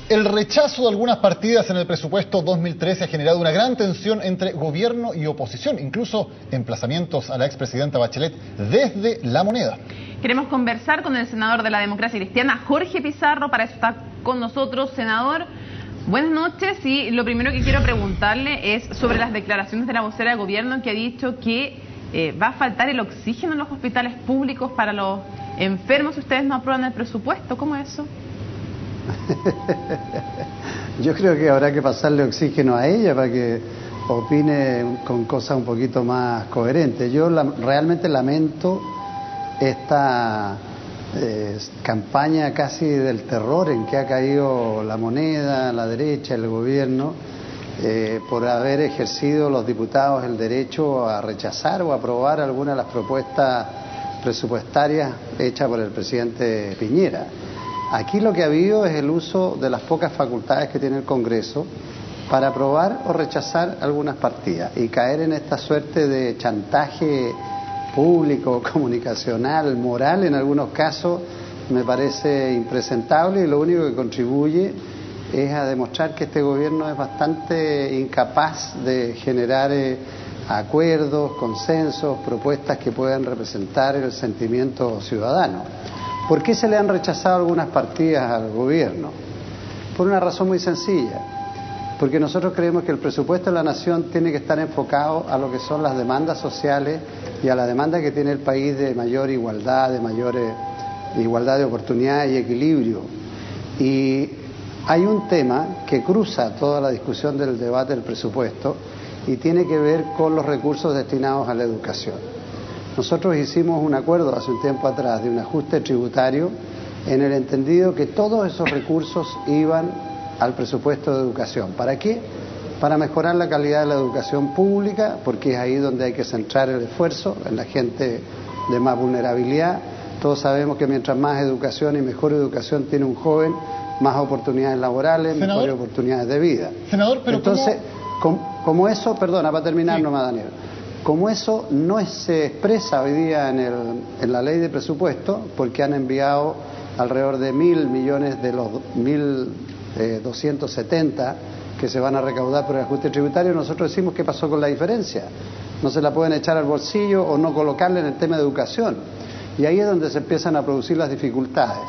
El rechazo de algunas partidas en el presupuesto 2013 ha generado una gran tensión entre gobierno y oposición, incluso emplazamientos a la expresidenta Bachelet desde La Moneda. Queremos conversar con el senador de la Democracia Cristiana, Jorge Pizarro, para eso está con nosotros. Senador, buenas noches, y lo primero que quiero preguntarle es sobre las declaraciones de la vocera de gobierno, que ha dicho que va a faltar el oxígeno en los hospitales públicos para los enfermos si ustedes no aprueban el presupuesto. ¿Cómo es eso? Yo creo que habrá que pasarle oxígeno a ella para que opine con cosas un poquito más coherentes. Yo realmente lamento esta campaña casi del terror en que ha caído La Moneda, la derecha, el gobierno, por haber ejercido los diputados el derecho a rechazar o aprobar algunas de las propuestas presupuestarias hechas por el presidente Piñera. Aquí lo que ha habido es el uso de las pocas facultades que tiene el Congreso para aprobar o rechazar algunas partidas y caer en esta suerte de chantaje público, comunicacional, moral en algunos casos, me parece impresentable, y lo único que contribuye es a demostrar que este gobierno es bastante incapaz de generar acuerdos, consensos, propuestas que puedan representar el sentimiento ciudadano. ¿Por qué se le han rechazado algunas partidas al gobierno? Por una razón muy sencilla, porque nosotros creemos que el presupuesto de la nación tiene que estar enfocado a lo que son las demandas sociales y a la demanda que tiene el país de mayor igualdad, de mayor igualdad de oportunidades y equilibrio. Y hay un tema que cruza toda la discusión del debate del presupuesto y tiene que ver con los recursos destinados a la educación. Nosotros hicimos un acuerdo hace un tiempo atrás de un ajuste tributario en el entendido que todos esos recursos iban al presupuesto de educación. ¿Para qué? Para mejorar la calidad de la educación pública, porque es ahí donde hay que centrar el esfuerzo, en la gente de más vulnerabilidad. Todos sabemos que mientras más educación y mejor educación tiene un joven, más oportunidades laborales, mejores oportunidades de vida. Senador, pero entonces, como eso, perdona, para terminar nomás, Daniel. Como eso no se expresa hoy día en la ley de presupuesto, porque han enviado alrededor de 1.000 millones de los 1.270 que se van a recaudar por el ajuste tributario, nosotros decimos qué pasó con la diferencia. No se la pueden echar al bolsillo o no colocarla en el tema de educación. Y ahí es donde se empiezan a producir las dificultades.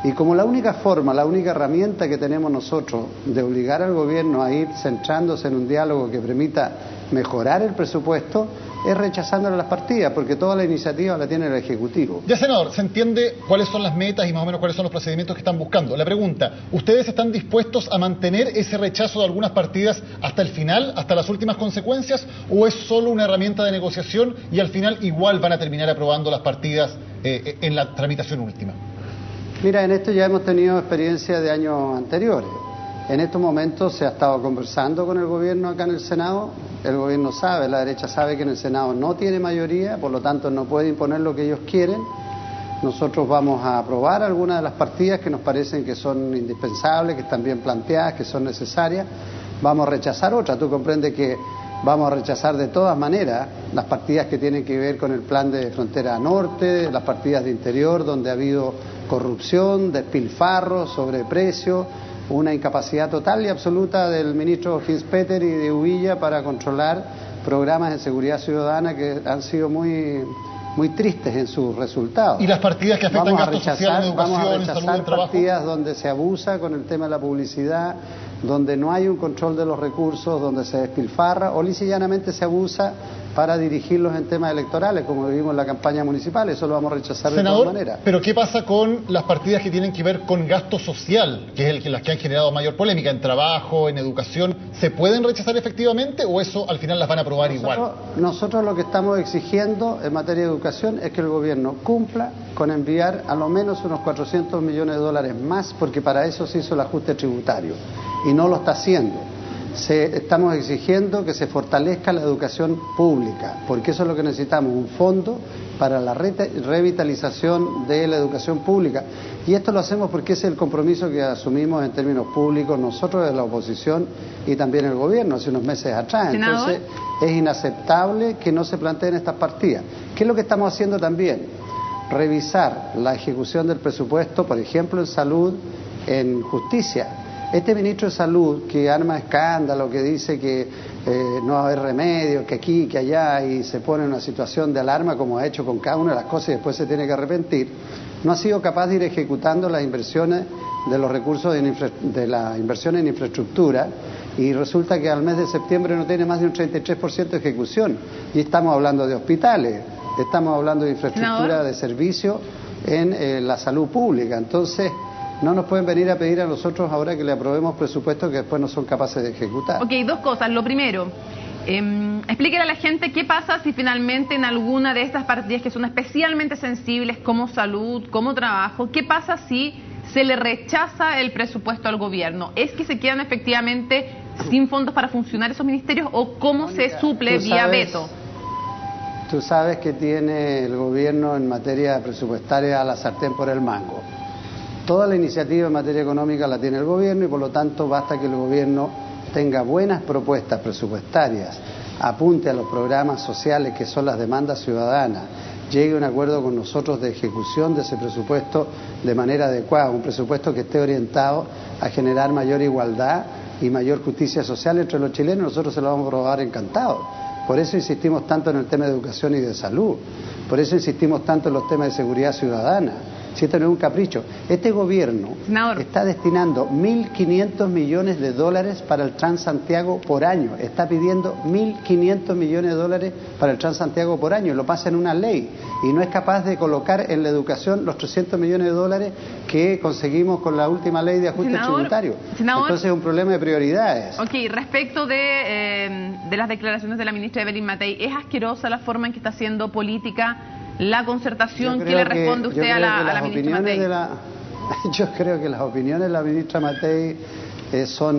Y como la única forma, la única herramienta que tenemos nosotros de obligar al gobierno a ir centrándose en un diálogo que permita mejorar el presupuesto, es rechazándole las partidas, porque toda la iniciativa la tiene el Ejecutivo. Ya, senador, se entiende cuáles son las metas y más o menos cuáles son los procedimientos que están buscando. La pregunta, ¿ustedes están dispuestos a mantener ese rechazo de algunas partidas hasta el final, hasta las últimas consecuencias, o es solo una herramienta de negociación y al final igual van a terminar aprobando las partidas en la tramitación última? Mira, en esto ya hemos tenido experiencia de años anteriores. En estos momentos se ha estado conversando con el gobierno acá en el Senado. El gobierno sabe, la derecha sabe que en el Senado no tiene mayoría, por lo tanto no puede imponer lo que ellos quieren. Nosotros vamos a aprobar algunas de las partidas que nos parecen que son indispensables, que están bien planteadas, que son necesarias. Vamos a rechazar otras. Tú comprendes que vamos a rechazar de todas maneras las partidas que tienen que ver con el plan de frontera norte, las partidas de interior donde ha habido corrupción, despilfarro, sobreprecio, una incapacidad total y absoluta del ministro Fitzpatrick y de Uvilla para controlar programas de seguridad ciudadana que han sido muy tristes en sus resultados. ¿Y las partidas que afectan gastos sociales, en vamos a educación, en rechazar salud, en trabajo? partidas donde se abusa con el tema de la publicidad, donde no hay un control de los recursos, donde se despilfarra o lisa y llanamente se abusa para dirigirlos en temas electorales, como vivimos en la campaña municipal. Eso lo vamos a rechazar de todas maneras. Pero ¿qué pasa con las partidas que tienen que ver con gasto social, que es las que han generado mayor polémica, en trabajo, en educación? ¿Se pueden rechazar efectivamente o eso al final las van a aprobar igual? Nosotros lo que estamos exigiendo en materia de educación es que el gobierno cumpla con enviar a lo menos unos 400 millones de dólares más, porque para eso se hizo el ajuste tributario y no lo está haciendo. Estamos exigiendo que se fortalezca la educación pública, porque eso es lo que necesitamos, un fondo para la revitalización de la educación pública. Y esto lo hacemos porque ese es el compromiso que asumimos en términos públicos nosotros de la oposición y también el gobierno hace unos meses atrás. Senador. Entonces es inaceptable que no se planteen estas partidas. ¿Qué es lo que estamos haciendo también? Revisar la ejecución del presupuesto, por ejemplo, en salud, en justicia. Este ministro de Salud que arma escándalo, que dice que no va a haber remedio, que aquí, que allá, y se pone en una situación de alarma como ha hecho con cada una de las cosas y después se tiene que arrepentir, no ha sido capaz de ir ejecutando las inversiones de los recursos de la inversión en infraestructura, y resulta que al mes de septiembre no tiene más de un 33% de ejecución, y estamos hablando de hospitales, estamos hablando de infraestructura de servicio en la salud pública. Entonces no nos pueden venir a pedir a nosotros ahora que le aprobemos presupuestos que después no son capaces de ejecutar. Ok, dos cosas. Lo primero, explíquele a la gente qué pasa si finalmente en alguna de estas partidas que son especialmente sensibles, como salud, como trabajo, qué pasa si se le rechaza el presupuesto al gobierno. ¿Es que se quedan efectivamente sin fondos para funcionar esos ministerios o cómo se suple vía veto? Tú sabes que tiene el gobierno en materia presupuestaria a la sartén por el mango. Toda la iniciativa en materia económica la tiene el gobierno y por lo tanto basta que el gobierno tenga buenas propuestas presupuestarias, apunte a los programas sociales que son las demandas ciudadanas, llegue a un acuerdo con nosotros de ejecución de ese presupuesto de manera adecuada, un presupuesto que esté orientado a generar mayor igualdad y mayor justicia social entre los chilenos. Nosotros se lo vamos a aprobar encantados. Por eso insistimos tanto en el tema de educación y de salud, por eso insistimos tanto en los temas de seguridad ciudadana. Si esto no es un capricho, este gobierno está destinando 1.500 millones de dólares para el Transantiago por año, está pidiendo 1.500 millones de dólares para el Transantiago por año, lo pasa en una ley y no es capaz de colocar en la educación los 300 millones de dólares que conseguimos con la última ley de ajuste tributario. Entonces es un problema de prioridades. Ok, respecto de las declaraciones de la ministra Evelyn Matei, ¿es asquerosa la forma en que está haciendo política la concertación? ¿Qué le responde usted a la ministra Matei? Yo creo que las opiniones de la ministra Matei son...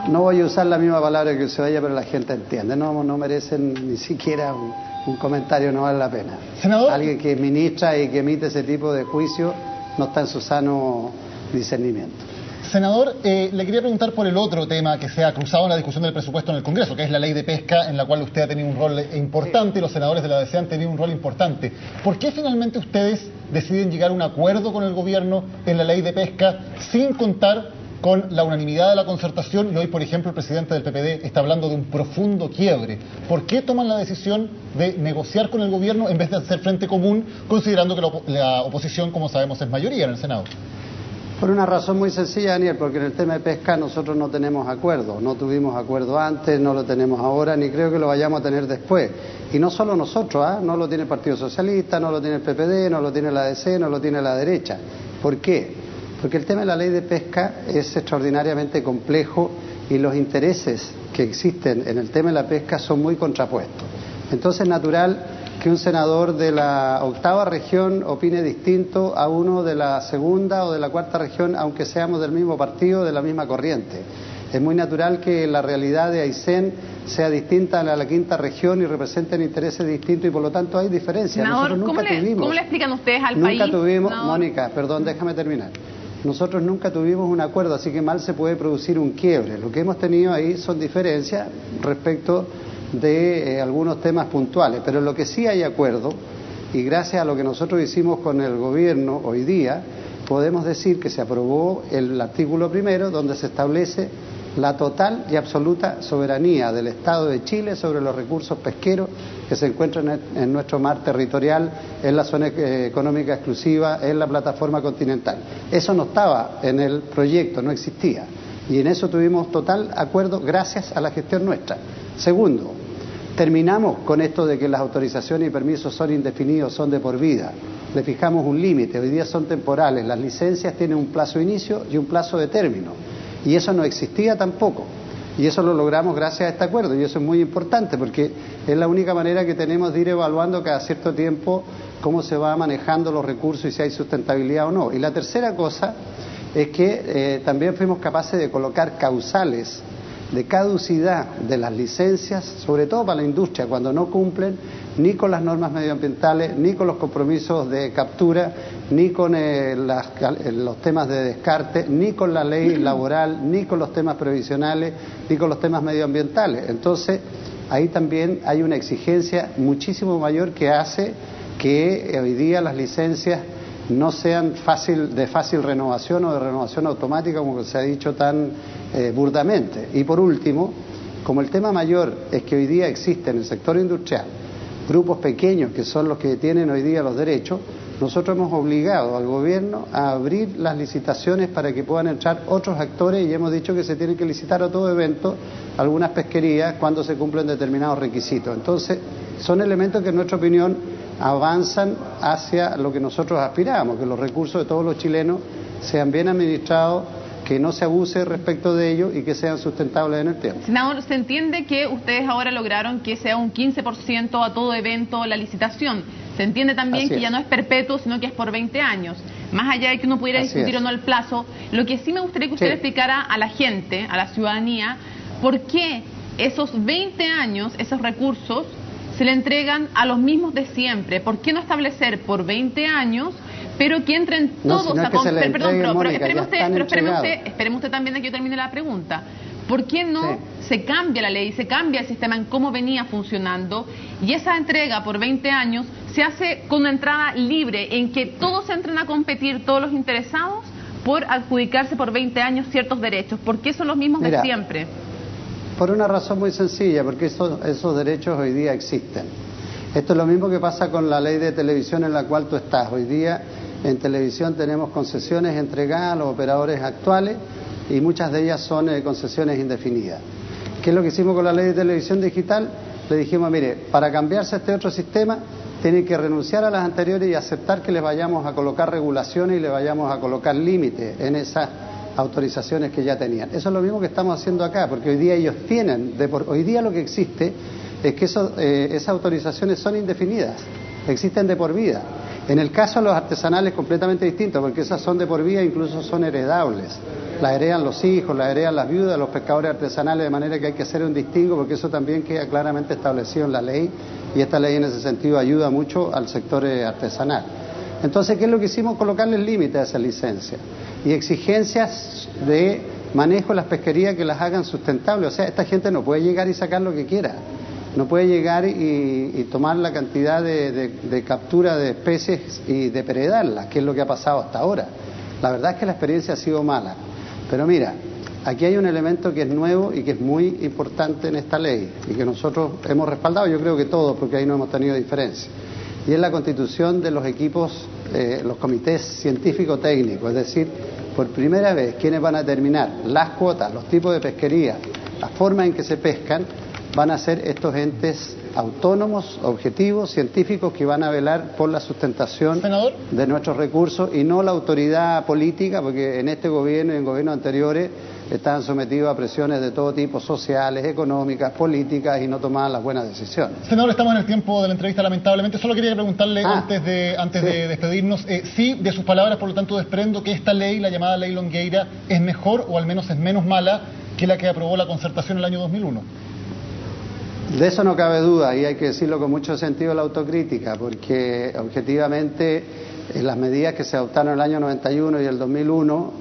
no voy a usar la misma palabra que usó ella, pero la gente entiende. No merecen ni siquiera un comentario, no vale la pena. Senador, alguien que ministra y que emite ese tipo de juicio no está en su sano discernimiento. Senador, le quería preguntar por el otro tema que se ha cruzado en la discusión del presupuesto en el Congreso, que es la ley de pesca, en la cual usted ha tenido un rol importante y los senadores de la DC han tenido un rol importante. ¿Por qué finalmente ustedes deciden llegar a un acuerdo con el gobierno en la ley de pesca sin contar con la unanimidad de la concertación? Y hoy, por ejemplo, el presidente del PPD está hablando de un profundo quiebre. ¿Por qué toman la decisión de negociar con el gobierno en vez de hacer frente común, considerando que la oposición, como sabemos, es mayoría en el Senado? Por una razón muy sencilla, Daniel, porque en el tema de pesca nosotros no tenemos acuerdo. No tuvimos acuerdo antes, no lo tenemos ahora, ni creo que lo vayamos a tener después. Y no solo nosotros, no lo tiene el Partido Socialista, no lo tiene el PPD, no lo tiene la ADC, no lo tiene la derecha. ¿Por qué? Porque el tema de la ley de pesca es extraordinariamente complejo y los intereses que existen en el tema de la pesca son muy contrapuestos. Entonces es natural que un senador de la 8ª región opine distinto a uno de la 2ª o de la 4ª región, aunque seamos del mismo partido, de la misma corriente. Es muy natural que la realidad de Aysén sea distinta a la 5ª región y representen intereses distintos y por lo tanto hay diferencias. Senador, ¿cómo le explican ustedes al país? Nunca tuvimos, Mónica, perdón, déjame terminar. Nosotros nunca tuvimos un acuerdo, así que mal se puede producir un quiebre. Lo que hemos tenido ahí son diferencias respecto de algunos temas puntuales, pero en lo que sí hay acuerdo, y gracias a lo que nosotros hicimos con el gobierno hoy día, podemos decir que se aprobó el artículo 1, donde se establece la total y absoluta soberanía del Estado de Chile sobre los recursos pesqueros que se encuentran en nuestro mar territorial, en la zona económica exclusiva, en la plataforma continental. Eso no estaba en el proyecto, no existía. Y en eso tuvimos total acuerdo gracias a la gestión nuestra. Segundo, terminamos con esto de que las autorizaciones y permisos son indefinidos, son de por vida. Le fijamos un límite, hoy día son temporales. Las licencias tienen un plazo de inicio y un plazo de término. Y eso no existía tampoco. Y eso lo logramos gracias a este acuerdo. Y eso es muy importante porque es la única manera que tenemos de ir evaluando cada cierto tiempo cómo se va manejando los recursos y si hay sustentabilidad o no. Y la tercera cosa es que también fuimos capaces de colocar causales de caducidad de las licencias, sobre todo para la industria, cuando no cumplen ni con las normas medioambientales, ni con los compromisos de captura, ni con los temas de descarte, ni con la ley laboral, ni con los temas previsionales, ni con los temas medioambientales. Entonces, ahí también hay una exigencia muchísimo mayor que hace que hoy día las licencias no sean de fácil renovación o de renovación automática, como se ha dicho tan burdamente. Y por último, como el tema mayor es que hoy día existe en el sector industrial grupos pequeños que son los que tienen hoy día los derechos, nosotros hemos obligado al gobierno a abrir las licitaciones para que puedan entrar otros actores y hemos dicho que se tienen que licitar a todo evento algunas pesquerías cuando se cumplen determinados requisitos. Entonces, son elementos que en nuestra opinión avanzan hacia lo que nosotros aspiramos, que los recursos de todos los chilenos sean bien administrados, que no se abuse respecto de ellos y que sean sustentables en el tiempo. Senador, se entiende que ustedes ahora lograron que sea un 15% a todo evento la licitación. Se entiende también que ya no es perpetuo, sino que es por 20 años. Más allá de que uno pudiera discutir o no el plazo, lo que sí me gustaría que usted le explicara a la gente, a la ciudadanía, por qué esos 20 años, esos recursos, se le entregan a los mismos de siempre. ¿Por qué no establecer por 20 años, pero que entren todos a comprar? Perdón, espéreme usted también a que yo termine la pregunta. ¿Por qué no se cambia la ley, se cambia el sistema en cómo venía funcionando y esa entrega por 20 años se hace con una entrada libre en que todos entren a competir, todos los interesados, por adjudicarse por 20 años ciertos derechos? ¿Por qué son los mismos de siempre? Por una razón muy sencilla, porque esos derechos hoy día existen. Esto es lo mismo que pasa con la ley de televisión en la cual tú estás. Hoy día en televisión tenemos concesiones entregadas a los operadores actuales y muchas de ellas son concesiones indefinidas. ¿Qué es lo que hicimos con la ley de televisión digital? Le dijimos, mire, para cambiarse a este otro sistema tienen que renunciar a las anteriores y aceptar que les vayamos a colocar regulaciones y les vayamos a colocar límites en esas autorizaciones que ya tenían. Eso es lo mismo que estamos haciendo acá, porque hoy día ellos tienen, hoy día lo que existe es que esas autorizaciones son indefinidas, existen de por vida. En el caso de los artesanales es completamente distinto, porque esas son de por vida e incluso son heredables. Las heredan los hijos, las heredan las viudas, los pescadores artesanales, de manera que hay que hacer un distingo, porque eso también queda claramente establecido en la ley, y esta ley en ese sentido ayuda mucho al sector artesanal. Entonces, ¿qué es lo que hicimos? Colocarles límites a esa licencia y exigencias de manejo de las pesquerías que las hagan sustentables. O sea, esta gente no puede llegar y sacar lo que quiera. No puede llegar y tomar la cantidad de captura de especies y depredarlas, que es lo que ha pasado hasta ahora. La verdad es que la experiencia ha sido mala. Pero mira, aquí hay un elemento que es nuevo y que es muy importante en esta ley y que nosotros hemos respaldado, yo creo que todos, porque ahí no hemos tenido diferencia. Y es la constitución de los equipos, los comités científico-técnicos, es decir, por primera vez, quienes van a determinar las cuotas, los tipos de pesquería, la forma en que se pescan, van a ser estos entes autónomos, objetivos, científicos, que van a velar por la sustentación de nuestros recursos y no la autoridad política, porque en este gobierno y en gobiernos anteriores estaban sometidos a presiones de todo tipo, sociales, económicas, políticas, y no tomaban las buenas decisiones. Senador, estamos en el tiempo de la entrevista, lamentablemente. Solo quería preguntarle, antes de despedirnos, sí, de sus palabras, por lo tanto, desprendo que esta ley, la llamada Ley Longueira, es mejor o al menos es menos mala que la que aprobó la Concertación en el año 2001. De eso no cabe duda, y hay que decirlo con mucho sentido de la autocrítica, porque objetivamente las medidas que se adoptaron en el año 91 y el 2001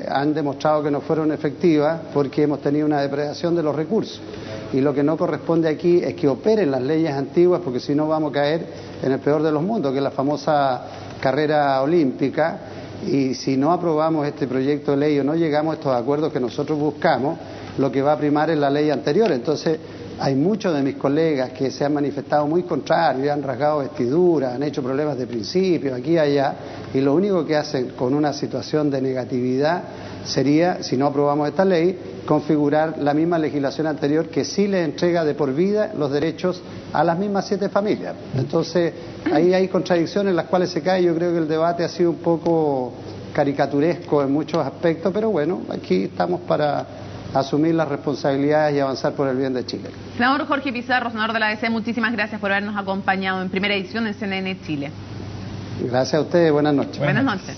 han demostrado que no fueron efectivas, porque hemos tenido una depredación de los recursos. Y lo que no corresponde aquí es que operen las leyes antiguas, porque si no vamos a caer en el peor de los mundos, que es la famosa carrera olímpica. Y si no aprobamos este proyecto de ley o no llegamos a estos acuerdos que nosotros buscamos, lo que va a primar es la ley anterior. Entonces, hay muchos de mis colegas que se han manifestado muy contrarios, han rasgado vestiduras, han hecho problemas de principio, aquí y allá, y lo único que hacen con una situación de negatividad sería, si no aprobamos esta ley, configurar la misma legislación anterior que sí le entrega de por vida los derechos a las mismas 7 familias. Entonces, ahí hay contradicciones en las cuales se cae. Yo creo que el debate ha sido un poco caricaturesco en muchos aspectos, pero bueno, aquí estamos para asumir las responsabilidades y avanzar por el bien de Chile. Senador Jorge Pizarro, senador de la ADC, muchísimas gracias por habernos acompañado en primera edición en CNN Chile. Gracias a ustedes, buenas noches. Buenas noches.